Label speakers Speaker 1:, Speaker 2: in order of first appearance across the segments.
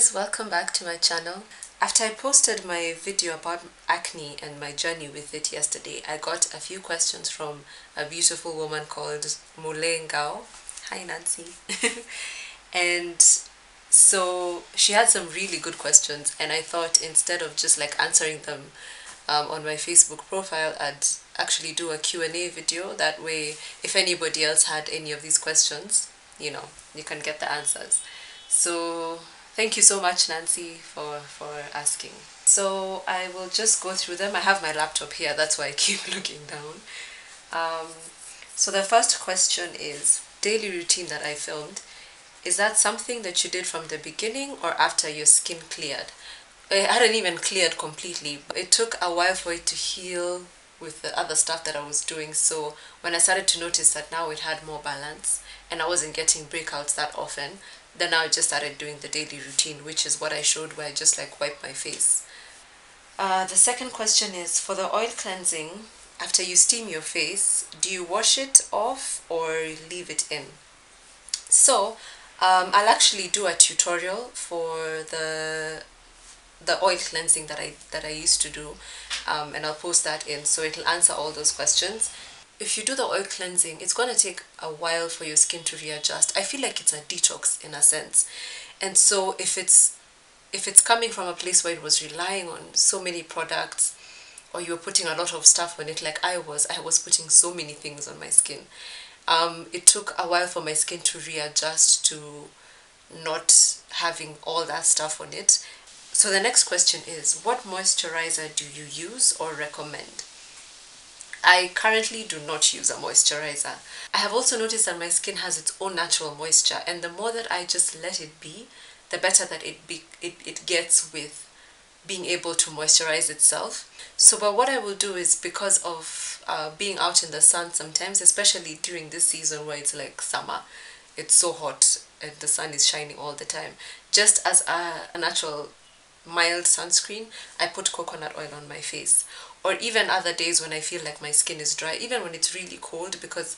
Speaker 1: guys, welcome back to my channel. After I posted my video about acne and my journey with it yesterday, I got a few questions from a beautiful woman called Mule Ngao. Hi Nancy. And so she had some really good questions, and I thought instead of just like answering them on my Facebook profile, I'd actually do a Q&A video. That way, if anybody else had any of these questions, you can get the answers. So thank you so much, Nancy, for asking. So I will just go through them. I have my laptop here, that's why I keep looking down. So the first question is, daily routine that I filmed, is that something that you did from the beginning or after your skin cleared? It hadn't even cleared completely. It took a while for it to heal with the other stuff that I was doing. So when I started to notice that now it had more balance and I wasn't getting breakouts that often, then I just started doing the daily routine, which is what I showed, where I just like wipe my face. The second question is, for the oil cleansing, after you steam your face, do you wash it off or leave it in? So I'll actually do a tutorial for the oil cleansing that I used to do, and I'll post that in, so it'll answer all those questions. If you do the oil cleansing, it's going to take a while for your skin to readjust. I feel like it's a detox in a sense. And so if it's coming from a place where it was relying on so many products, or you were putting a lot of stuff on it, like I was putting so many things on my skin, it took a while for my skin to readjust to not having all that stuff on it. So the next question is, what moisturizer do you use or recommend? I currently do not use a moisturizer. I have also noticed that my skin has its own natural moisture, and the more that I just let it be, the better that it gets with being able to moisturize itself. So but what I will do is, because of being out in the sun sometimes, especially during this season where it's like summer, it's so hot and the sun is shining all the time, just as a natural mild sunscreen, I put coconut oil on my face. Or even other days when I feel like my skin is dry, even when it's really cold, because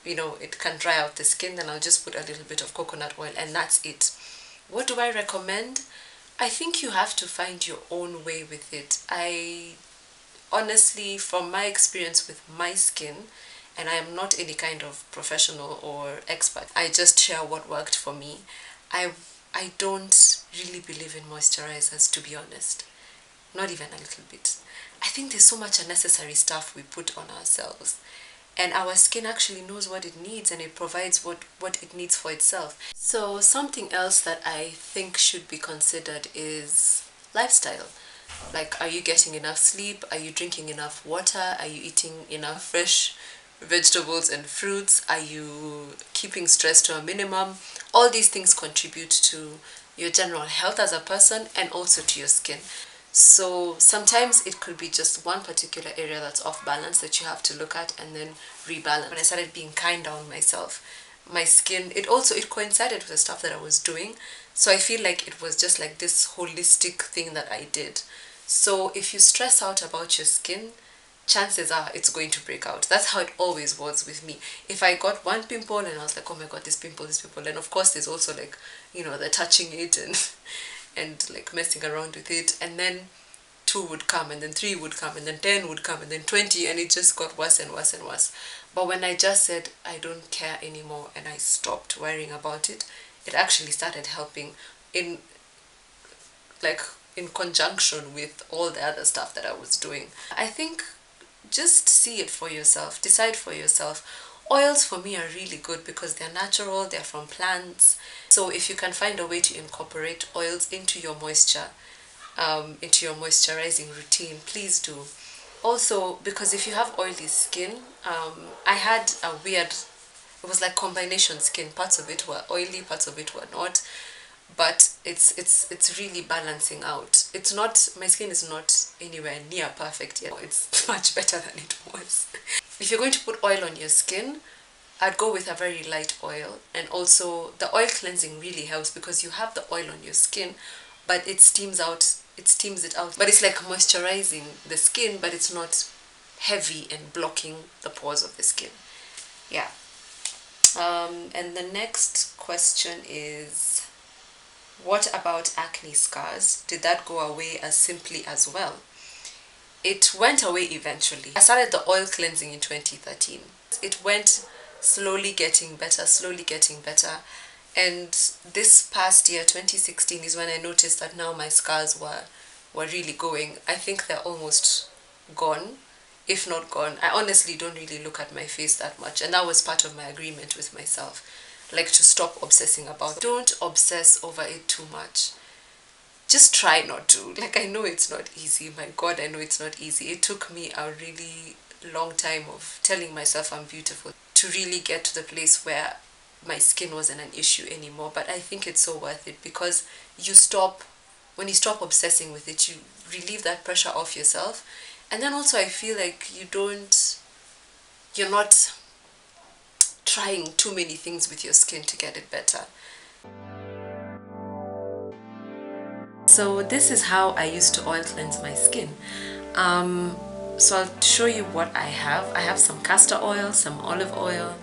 Speaker 1: it can dry out the skin, then I'll just put a little bit of coconut oil and that's it. What do I recommend? I think you have to find your own way with it. I honestly, from my experience with my skin, and I am not any kind of professional or expert, I just share what worked for me. I don't really believe in moisturizers, to be honest. Not even a little bit. I think there's so much unnecessary stuff we put on ourselves, and our skin actually knows what it needs, and it provides what it needs for itself. So something else that I think should be considered is lifestyle. Like, are you getting enough sleep? Are you drinking enough water? Are you eating enough fresh vegetables and fruits? Are you keeping stress to a minimum? All these things contribute to your general health as a person and also to your skin. So sometimes it could be just one particular area that's off balance that you have to look at and then rebalance. When I started being kinder on myself, my skin, it coincided with the stuff that I was doing. So I feel like it was just like this holistic thing that I did. So if you stress out about your skin, chances are it's going to break out. That's how it always was with me. If I got one pimple and I was like, oh my god, this pimple, and of course there's also like, the touching it and like messing around with it, and then 2 would come, and then 3 would come, and then 10 would come, and then 20, and it just got worse and worse and worse. But when I just said I don't care anymore and I stopped worrying about it, it actually started helping in conjunction with all the other stuff that I was doing. I think just see it for yourself, decide for yourself. Oils for me are really good because they're natural, they're from plants. So if you can find a way to incorporate oils into your moisture, into your moisturizing routine, please do. Also, because if you have oily skin, I had it was like combination skin. Parts of it were oily, parts of it were not. But it's really balancing out. It's not, my skin is not anywhere near perfect yet. It's much better than it was. If you're going to put oil on your skin, I'd go with a very light oil. And also the oil cleansing really helps because you have the oil on your skin, but it steams it out. But it's like moisturizing the skin, but it's not heavy and blocking the pores of the skin. Yeah. And the next question is, What about acne scars? Did that go away as simply as well? It went away eventually. I started the oil cleansing in 2013. It went slowly getting better, and this past year, 2016, is when I noticed that now my scars were really going. I think they're almost gone, if not gone. I honestly don't really look at my face that much, and that was part of my agreement with myself, like to stop obsessing about it. Don't obsess over it too much. Just try not to. Like, I know it's not easy. My God, I know it's not easy. It took me a really long time of telling myself I'm beautiful to really get to the place where my skin wasn't an issue anymore. But I think it's so worth it, because when you stop obsessing with it, you relieve that pressure off yourself. And then also I feel like you're not trying too many things with your skin to get it better. So this is how I used to oil cleanse my skin. So I'll show you what I have. I have some castor oil, some olive oil,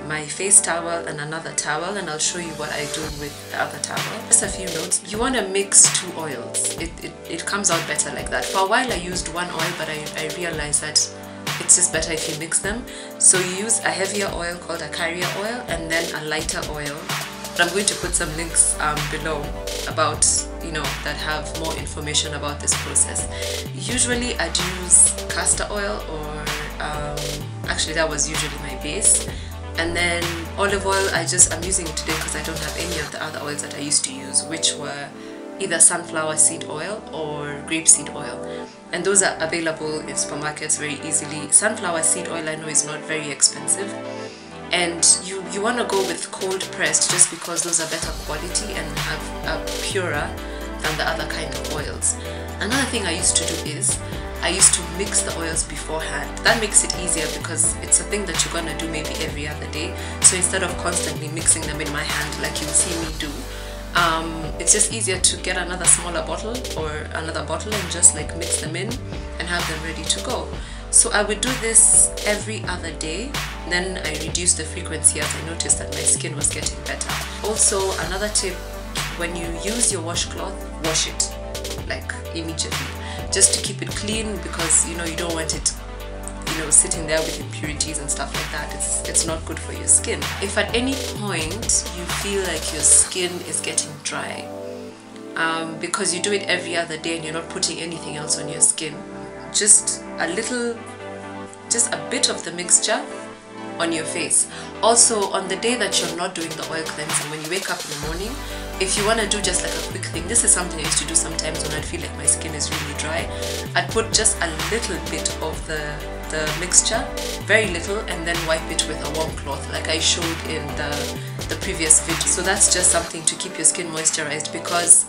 Speaker 1: my face towel, and another towel, and I'll show you what I do with the other towel. Just a few notes. You want to mix two oils. It comes out better like that. For a while I used one oil, but I realized that it's just better if you mix them. So you use a heavier oil called a carrier oil, and then a lighter oil. I'm going to put some links below about, that have more information about this process. Usually I'd use castor oil, or actually that was usually my base. And then olive oil, I'm using it today because I don't have any of the other oils that I used to use, which were either sunflower seed oil or grapeseed oil. And those are available in supermarkets very easily. Sunflower seed oil I know is not very expensive. And you want to go with cold pressed, just because those are better quality and are purer than the other kind of oils. Another thing I used to do is I used to mix the oils beforehand. That makes it easier because it's a thing that you're gonna do maybe every other day. So instead of constantly mixing them in my hand like you'll see me do, it's just easier to get another smaller bottle or another bottle and just like mix them in and have them ready to go. So I would do this every other day. Then I reduced the frequency as I noticed that my skin was getting better. Also, another tip, when you use your washcloth, wash it like immediately, just to keep it clean, because you don't want it sitting there with impurities and stuff like that. It's not good for your skin. If at any point you feel like your skin is getting dry, because you do it every other day and you're not putting anything else on your skin, just a bit of the mixture on your face. Also, on the day that you're not doing the oil cleansing, when you wake up in the morning, if you want to do just like a quick thing, this is something I used to do sometimes when I feel like my skin is really dry. I'd put just a little bit of the mixture, very little, and then wipe it with a warm cloth like I showed in the previous video. So that's just something to keep your skin moisturized, because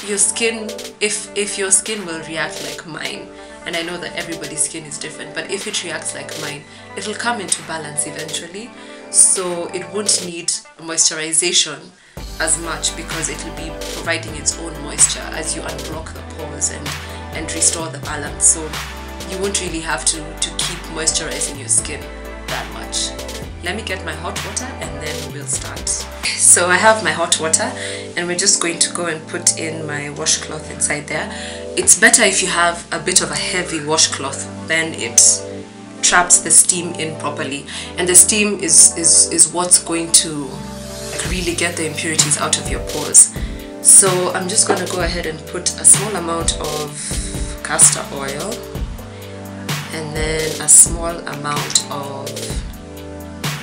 Speaker 1: your skin, if your skin will react like mine, and I know that everybody's skin is different, but if it reacts like mine, it'll come into balance eventually. So it won't need moisturization as much, because it'll be providing its own moisture as you unblock the pores and restore the balance. So you won't really have to keep moisturizing your skin that much. Let me get my hot water and then we'll start. So I have my hot water and we're just going to go and put in my washcloth inside there. It's better if you have a bit of a heavy washcloth, then it traps the steam in properly, and the steam is what's going to really get the impurities out of your pores. So I'm just going to go ahead and put a small amount of castor oil and then a small amount of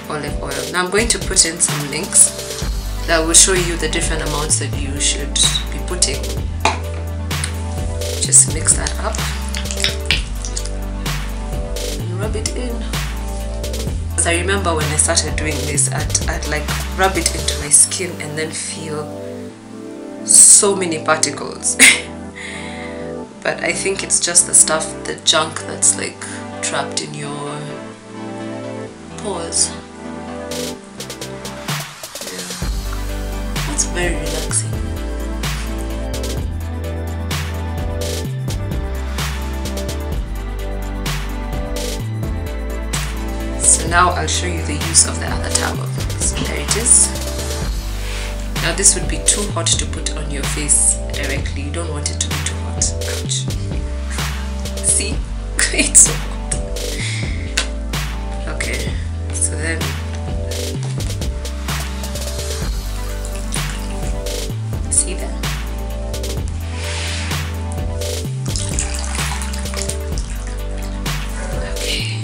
Speaker 1: olive oil. Now I'm going to put in some links that will show you the different amounts that you should be putting. Just mix that up and rub it in. Because I remember when I started doing this, I'd like rub it into my skin and then feel so many particles. But I think it's just the stuff, the junk that's like trapped in your pores. Yeah. It's very relaxing. So now I'll show you the use of the other towel. So there it is. Now this would be too hot to put on your face directly. You don't want it to be too hot. Ouch. See? It's so hot. Okay, so then see that? Okay.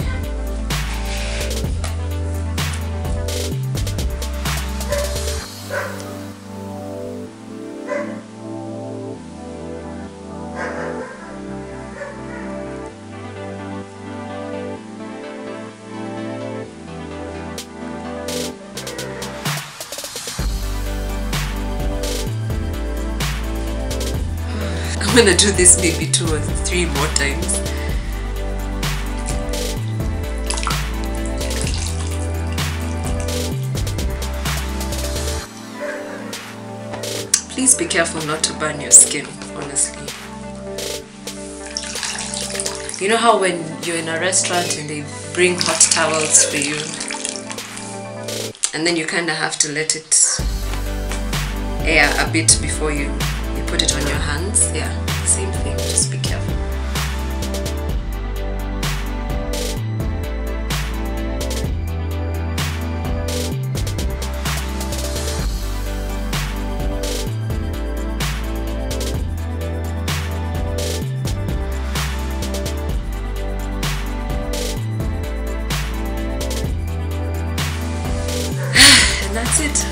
Speaker 1: I'm gonna do this maybe 2 or 3 more times. Please be careful not to burn your skin, honestly. You know how when you're in a restaurant and they bring hot towels for you, and then you kind of have to let it air a bit before you put it on your hands? Yeah, same thing, just be careful. And that's it.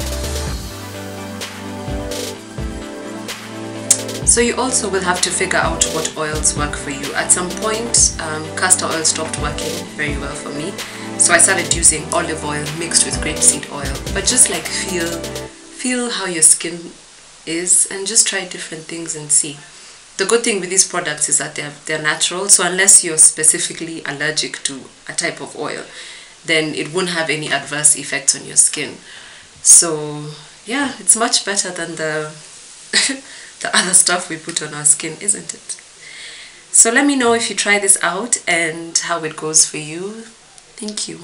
Speaker 1: So you also will have to figure out what oils work for you. At some point, castor oil stopped working very well for me, so I started using olive oil mixed with grapeseed oil. But just like feel how your skin is and just try different things and see. The good thing with these products is that they're natural, so unless you're specifically allergic to a type of oil, then it won't have any adverse effects on your skin. So yeah, it's much better than the the other stuff we put on our skin, isn't it? So let me know if you try this out and how it goes for you. Thank you.